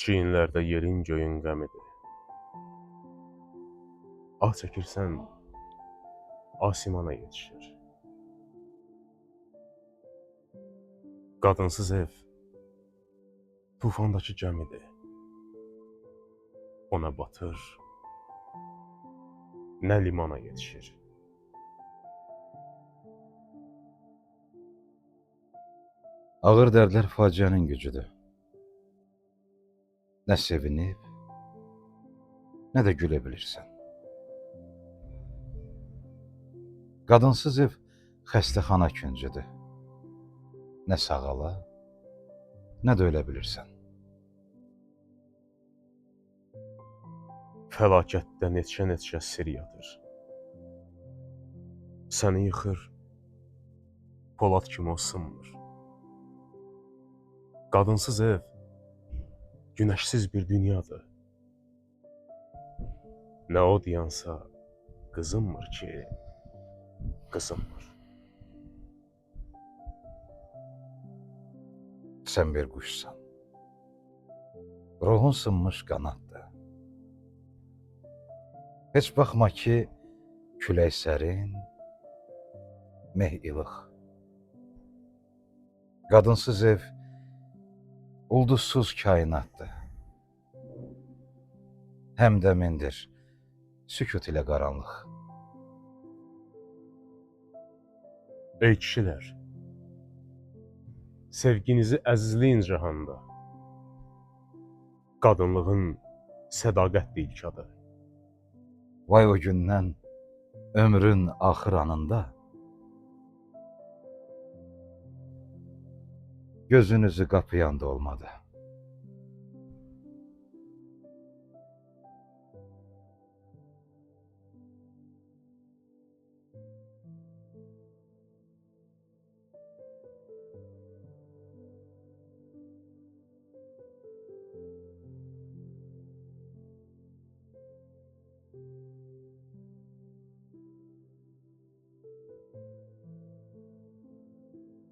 Çiyinlərdə yerin göyün qəmidir. Ah çəkirsən, asimana yetişir. Qadınsız ev tufandakı gəmidir. Ona batır, nə limana yetişir. Ağır dərdlər faciənin gücüdür. Nə sevinib, nə də gülə bilirsən. Qadınsız ev xəstəxana küncüdür. Nə sağala, nə də ölə bilirsən. Fəlakətdə neçə sir yatır. Səni yıxır, polad kimi o sınmır. Qadınsız ev günəşsiz bir dünyadır. Nə o diyansa qızınmır ki, qızınmır. Sən bir quşsan. Ruhun sınmış qanaddır. Heç baxma ki, külək sərin, meh ilıq. Qadınsız ev ulduzsuz kainatdır. Həmdəmindir, sükut ilə qaranlıq. Ey kişilər, sevginizi əzizləyin cahanda. Qadınlığın sədaqətli ilk adı. Vay o gündən ömrün axır anında gözünüzü qapayan da olmadı.